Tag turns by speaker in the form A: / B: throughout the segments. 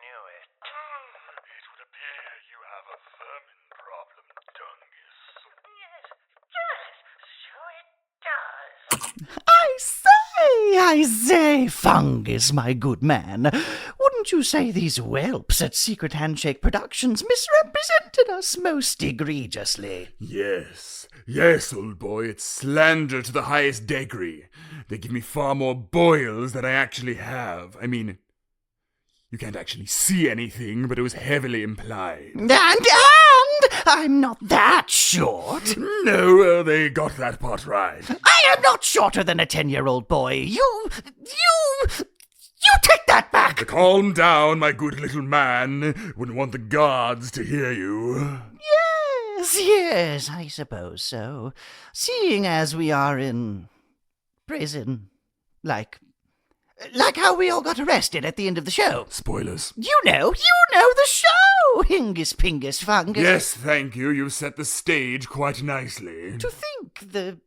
A: knew it.
B: It would appear you have a vermin problem, Dungus.
A: Yes, so it does.
C: I say, Fungus, my good man. Wouldn't you say these whelps at Secret Handshake Productions misrepresented us most egregiously?
B: Yes, old boy, it's slander to the highest degree. They give me far more boils than I actually have. I mean, you can't actually see anything, but it was heavily implied.
C: And I'm not that short.
B: No, they got that part right.
C: I am not shorter than a 10-year-old boy. You take that back.
B: Calm down, my good little man. Wouldn't want the guards to hear you.
C: Yes, I suppose so. Seeing as we are in prison, like how we all got arrested at the end of the show.
B: Spoilers.
C: You know the show, Hingus Pingus Fungus.
B: Yes, thank you. You set the stage quite nicely.
C: To think the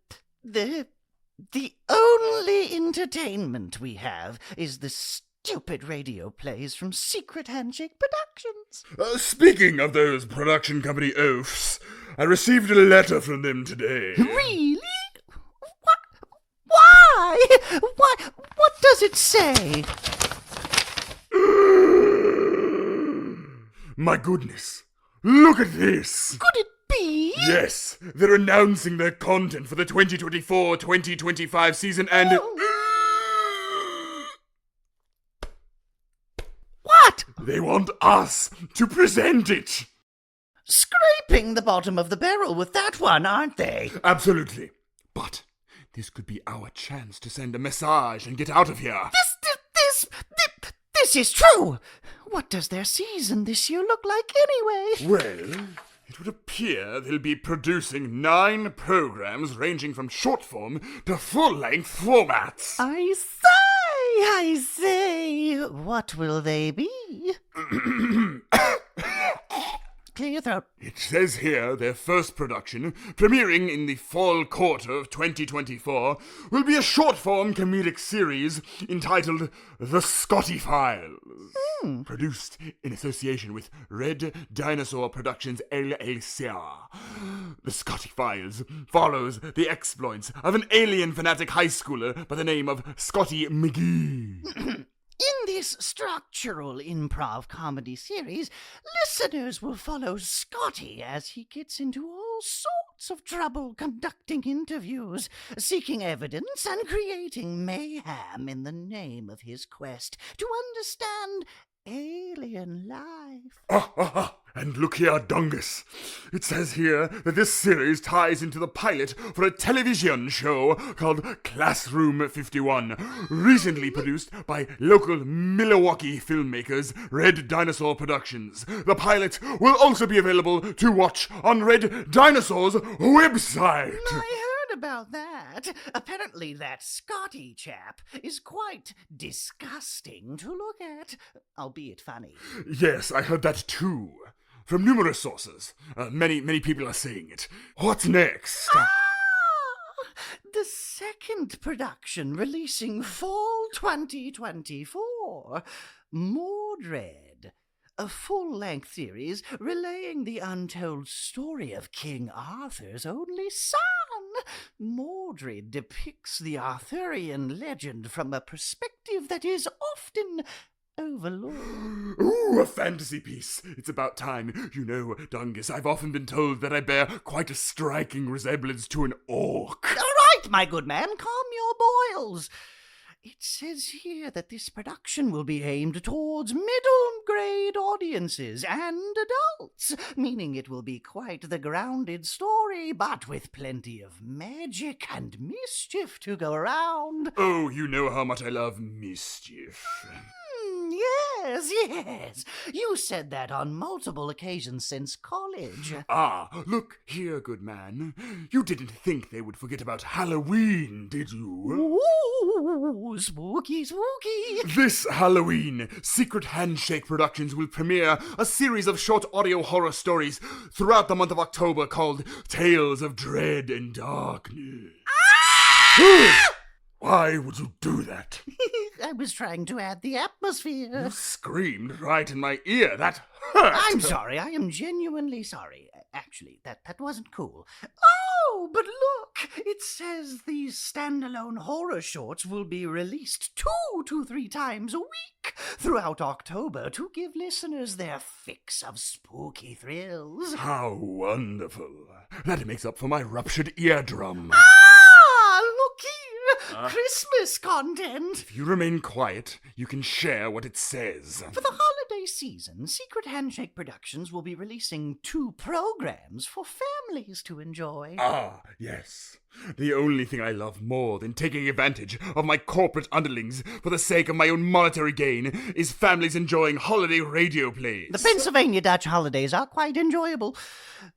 C: only entertainment we have is the stupid radio plays from Secret Handshake Productions.
B: Speaking of those production company oafs, I received a letter from them today.
C: Really? Why? What does it say?
B: My goodness. Look at this.
C: Could it be?
B: Yes, they're announcing their content for the 2024-2025 season and...
C: What?
B: They want us to present it.
C: Scraping the bottom of the barrel with that one, aren't they?
B: Absolutely. But this could be our chance to send a message and get out of here.
C: This is true. What does their season this year look like anyway?
B: Well, it would appear they'll be producing 9 programs ranging from short form to full-length formats.
C: I say. What will they be? Clear your throat.
B: It says here their first production, premiering in the fall quarter of 2024, will be a short-form comedic series entitled The Scotty Files. Produced in association with Red Dinosaur Productions LLC. The Scotty Files follows the exploits of an alien fanatic high schooler by the name of Scotty McGee.
C: In this structural improv comedy series, listeners will follow Scotty as he gets into all sorts of trouble conducting interviews, seeking evidence, and creating mayhem in the name of his quest to understand alien life.
B: And look here, Dungus. It says here that this series ties into the pilot for a television show called Classroom 51, recently produced by local Milwaukee filmmakers Red Dinosaur Productions. The pilot will also be available to watch on Red Dinosaur's website.
C: I heard about that. Apparently that Scotty chap is quite disgusting to look at, albeit funny.
B: Yes, I heard that too. From numerous sources. Many people are saying it. What's next?
C: The second production releasing fall 2024, Mordred, a full-length series relaying the untold story of King Arthur's only son. Mordred depicts the Arthurian legend from a perspective that is often overlord.
B: Ooh, a fantasy piece. It's about time. You know, Dungus, I've often been told that I bear quite a striking resemblance to an orc.
C: All right, my good man, calm your boils. It says here that this production will be aimed towards middle-grade audiences and adults, meaning it will be quite the grounded story, but with plenty of magic and mischief to go around.
B: Oh, you know how much I love mischief.
C: Yes. You said that on multiple occasions since college.
B: Look here, good man. You didn't think they would forget about Halloween, did you?
C: Ooh, spooky.
B: This Halloween, Secret Handshake Productions will premiere a series of short audio horror stories throughout the month of October called Tales of Dread and Darkness. Why would you do that?
C: I was trying to add the atmosphere.
B: You screamed right in my ear. That hurt.
C: I'm sorry. I am genuinely sorry. Actually, that wasn't cool. Oh, but look! It says these standalone horror shorts will be released 2 to 3 times a week throughout October to give listeners their fix of spooky thrills.
B: How wonderful. That makes up for my ruptured eardrum.
C: Ah, look here! Christmas content!
B: If you remain quiet, you can share what it says.
C: For the holiday season, Secret Handshake Productions will be releasing 2 programs for families to enjoy.
B: Ah, yes. The only thing I love more than taking advantage of my corporate underlings for the sake of my own monetary gain is families enjoying holiday radio plays.
C: The Pennsylvania Dutch holidays are quite enjoyable.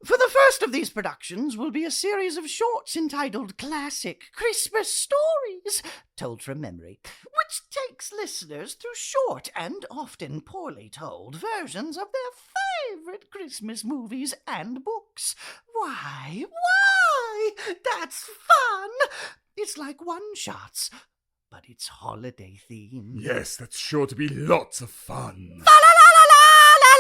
C: For the first of these productions will be a series of shorts entitled Classic Christmas Stories, told from memory, which takes listeners through short and often poorly told versions of their favorite Christmas movies and books. Why? That's fun! It's like one-shots, but it's holiday themed.
B: Yes, that's sure to be lots of fun.
C: La la la la la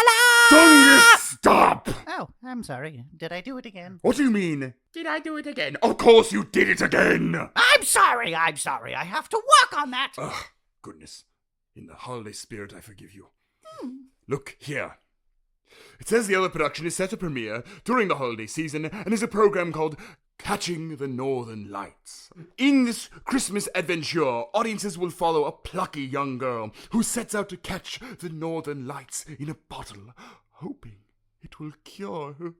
C: la!
B: Dungus, stop!
C: Oh, I'm sorry. Did I do it again?
B: What do you mean? Did I do it again? Of course you did it again!
C: I'm sorry. I have to work on that.
B: Ugh, goodness. In the holiday spirit, I forgive you. Look here. It says the other production is set to premiere during the holiday season and is a program called Catching the Northern Lights. In this Christmas adventure, audiences will follow a plucky young girl who sets out to catch the Northern Lights in a bottle, hoping it will cure her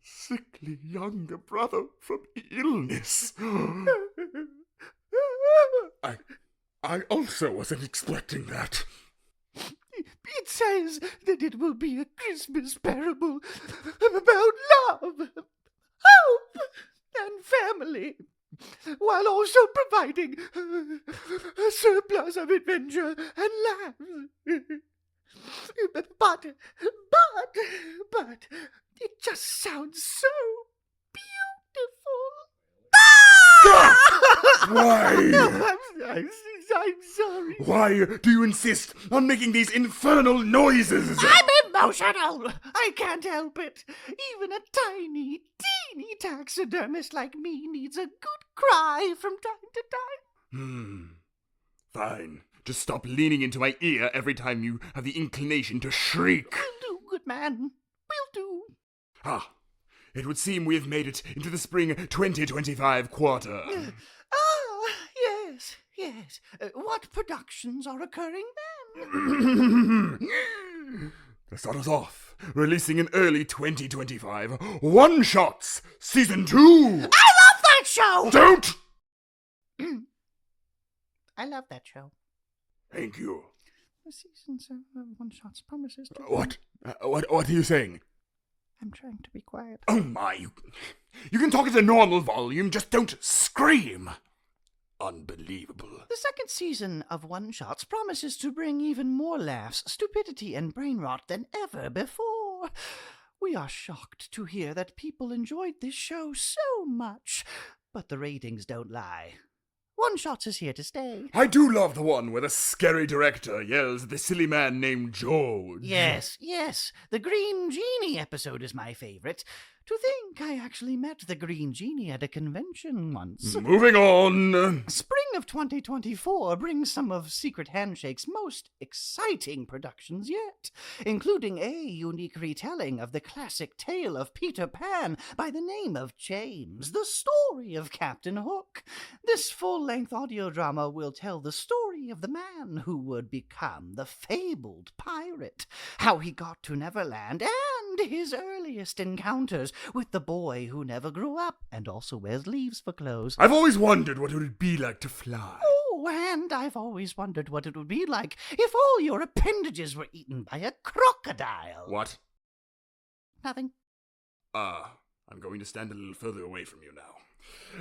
B: sickly younger brother from illness. I also wasn't expecting that.
C: It says that it will be a Christmas parable about love, hope, and family, while also providing a surplus of adventure and laughs. But it just sounds so beautiful.
B: Why?
C: I'm sorry.
B: Why do you insist on making these infernal noises?
C: I'm emotional. I can't help it. Even a tiny, teeny taxidermist like me needs a good cry from time to time.
B: Fine. Just stop leaning into my ear every time you have the inclination to shriek.
C: Will do, good man. Will do.
B: Ah, it would seem we have made it into the spring 2025 quarter.
C: Yes. What productions are occurring then?
B: To start us off, releasing in early 2025, One Shots Season 2!
C: I love that show!
B: Don't!
C: I love that show.
B: Thank you.
C: The seasons of One Shots promises to...
B: What? What are you saying?
C: I'm trying to be quiet.
B: Oh my, you can talk at a normal volume, just don't scream. Unbelievable.
C: The second season of One Shots promises to bring even more laughs, stupidity, and brain rot than ever before. We are shocked to hear that people enjoyed this show so much, but the ratings don't lie. One Shots is here to stay.
B: I do love the one where the scary director yells at the silly man named George.
C: Yes. The Green Genie episode is my favorite. To think I actually met the Green Genie at a convention once.
B: Moving on.
C: Spring of 2024 brings some of Secret Handshake's most exciting productions yet, including a unique retelling of the classic tale of Peter Pan by the name of James, the story of Captain Hook. This full-length audio drama will tell the story of the man who would become the fabled pirate, how he got to Neverland, and his earliest encounters with the boy who never grew up and also wears leaves for clothes.
B: I've always wondered what it would be like to fly.
C: Oh, and I've always wondered what it would be like if all your appendages were eaten by a crocodile.
B: What?
C: Nothing.
B: I'm going to stand a little further away from you now.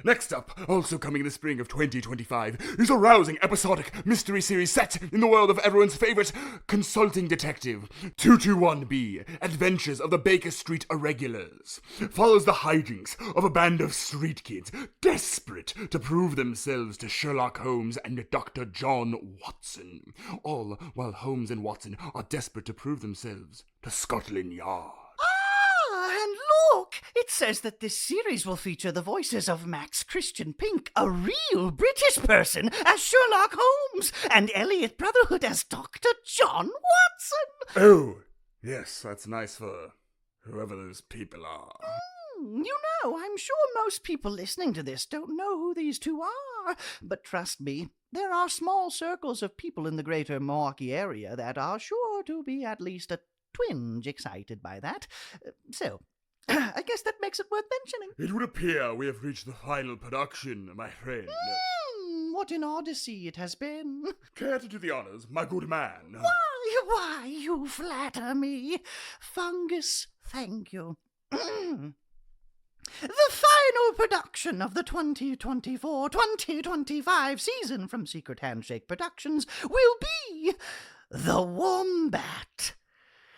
B: Next up, also coming in the spring of 2025, is a rousing episodic mystery series set in the world of everyone's favorite consulting detective, 221B, Adventures of the Baker Street Irregulars. Follows the hijinks of a band of street kids desperate to prove themselves to Sherlock Holmes and Dr. John Watson, all while Holmes and Watson are desperate to prove themselves to Scotland Yard.
C: And look, it says that this series will feature the voices of Max Christian Pink, a real British person, as Sherlock Holmes, and Elliott Brotherhood as Dr. John Watson.
B: Oh, yes, that's nice for whoever those people are.
C: You know, I'm sure most people listening to this don't know who these two are, but trust me, there are small circles of people in the greater Milwaukee area that are sure to be at least a twinge excited by that. So, I guess that makes it worth mentioning.
B: It would appear we have reached the final production, my friend.
C: What an odyssey it has been.
B: Care to do the honors, my good man?
C: Why, you flatter me. Fungus, thank you. The final production of the 2024-2025 season from Secret Handshake Productions will be The Wombat.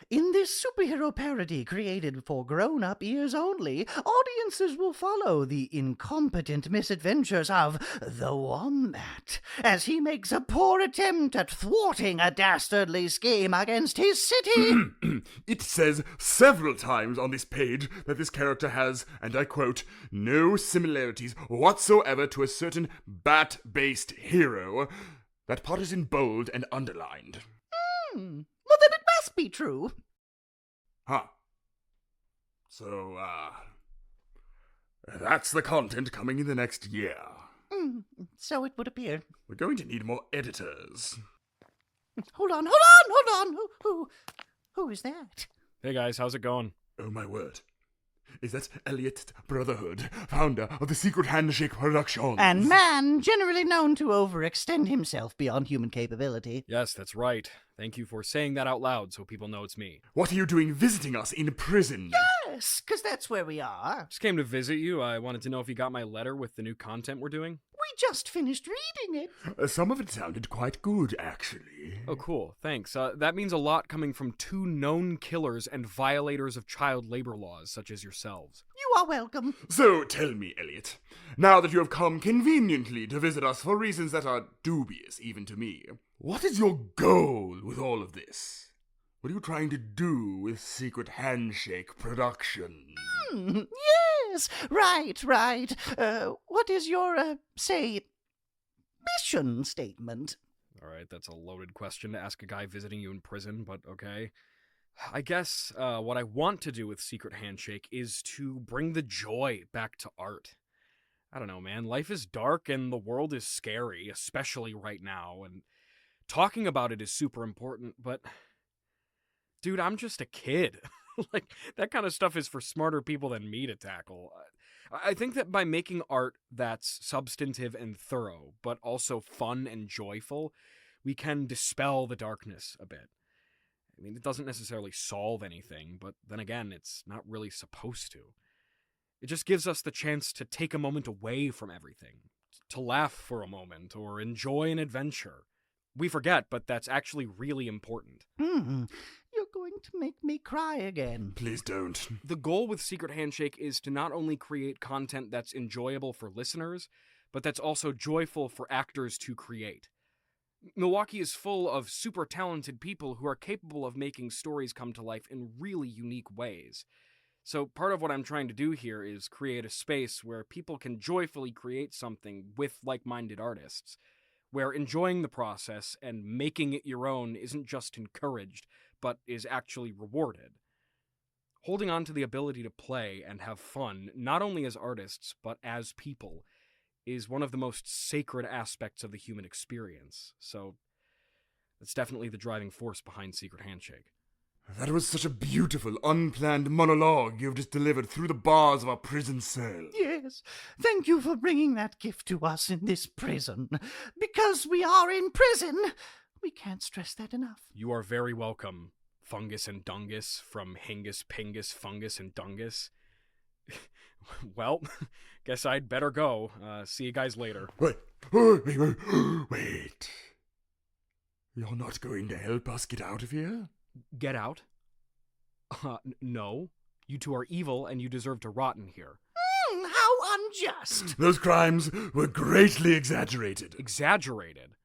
C: In this superhero parody created for grown-up ears only, audiences will follow the incompetent misadventures of the Wombat as he makes a poor attempt at thwarting a dastardly scheme against his city.
B: It says several times on this page that this character has, and I quote, no similarities whatsoever to a certain bat-based hero. That part is in bold and underlined.
C: Well, then it must be true.
B: Huh. So, that's the content coming in the next year.
C: So it would appear.
B: We're going to need more editors.
C: Hold on. Who is that?
A: Hey guys, how's it going?
B: Oh my word. Is that Elliott Brotherhood, founder of the Secret Handshake Productions?
C: And man generally known to overextend himself beyond human capability.
A: Yes, that's right. Thank you for saying that out loud so people know it's me.
B: What are you doing visiting us in prison?
C: Yes, because that's where we are.
A: Just came to visit you. I wanted to know if you got my letter with the new content we're doing.
C: We just finished reading it.
B: Some of it sounded quite good, actually.
A: Oh, cool. Thanks. That means a lot coming from two known killers and violators of child labor laws, such as yourselves.
C: You are welcome.
B: So tell me, Elliot, now that you have come conveniently to visit us for reasons that are dubious even to me, what is your goal with all of this? What are you trying to do with Secret Handshake Productions?
C: Yes, right. What is your, mission statement?
A: All right, that's a loaded question to ask a guy visiting you in prison, but okay. I guess what I want to do with Secret Handshake is to bring the joy back to art. I don't know, man. Life is dark and the world is scary, especially right now, and talking about it is super important, but dude, I'm just a kid. Like, that kind of stuff is for smarter people than me to tackle. I think that by making art that's substantive and thorough, but also fun and joyful, we can dispel the darkness a bit. I mean, it doesn't necessarily solve anything, but then again, it's not really supposed to. It just gives us the chance to take a moment away from everything, to laugh for a moment, or enjoy an adventure. We forget, but that's actually really important.
C: You're going to make me cry again.
B: Please don't.
A: The goal with Secret Handshake is to not only create content that's enjoyable for listeners, but that's also joyful for actors to create. Milwaukee is full of super talented people who are capable of making stories come to life in really unique ways. So part of what I'm trying to do here is create a space where people can joyfully create something with like-minded artists, where enjoying the process and making it your own isn't just encouraged, but is actually rewarded. Holding on to the ability to play and have fun, not only as artists, but as people, is one of the most sacred aspects of the human experience. So that's definitely the driving force behind Secret Handshake.
B: That was such a beautiful, unplanned monologue you've just delivered through the bars of our prison cell.
C: Yes, thank you for bringing that gift to us in this prison. Because we are in prison, we can't stress that enough.
A: You are very welcome, Fungus and Dungus from Hingus, Pingus, Fungus and Dungus. Well, guess I'd better go. See you guys later.
B: Wait. Wait. You're not going to help us get out of here?
A: Get out? No. You two are evil and you deserve to rot in here.
C: How unjust!
B: Those crimes were greatly exaggerated.
A: Exaggerated?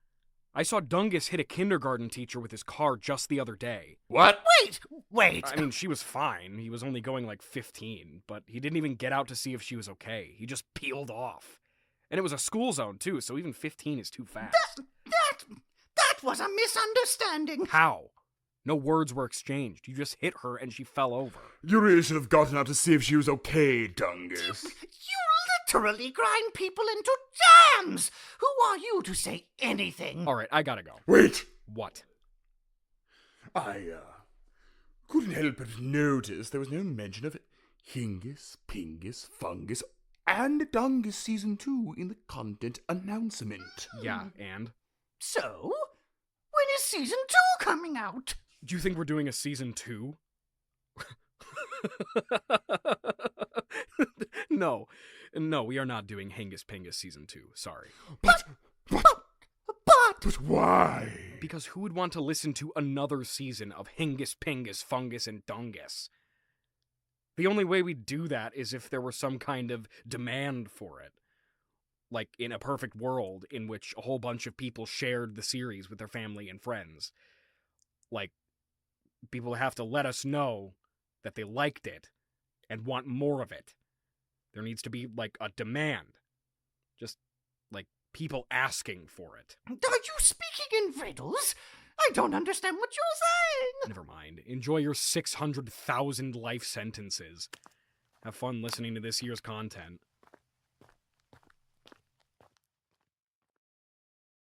A: I saw Dungus hit a kindergarten teacher with his car just the other day.
B: What?
C: Wait!
A: I mean, she was fine. He was only going like 15, but he didn't even get out to see if she was okay. He just peeled off. And it was a school zone, too, so even 15 is too fast.
C: That was a misunderstanding.
A: How? No words were exchanged. You just hit her and she fell over.
B: You really should have gotten out to see if she was okay, Dungus.
C: You literally grind people into jams! Who are you to say anything?
A: All right, I gotta go.
B: Wait!
A: What?
B: I couldn't help but notice there was no mention of Hingus, Pingus, Fungus, and Dungus Season 2 in the content announcement.
A: Yeah, and?
C: So? When is Season 2 coming out?
A: Do you think we're doing a Season 2? No, we are not doing Hingus Pingus Season 2. Sorry.
B: But why?
A: Because who would want to listen to another season of Hingus Pingus, Fungus and Dungus? The only way we'd do that is if there were some kind of demand for it. Like in a perfect world in which a whole bunch of people shared the series with their family and friends. Like, people have to let us know that they liked it and want more of it. There needs to be, like, a demand. Just, like, people asking for it.
C: Are you speaking in riddles? I don't understand what you're saying.
A: Never mind. Enjoy your 600,000 life sentences. Have fun listening to this year's content.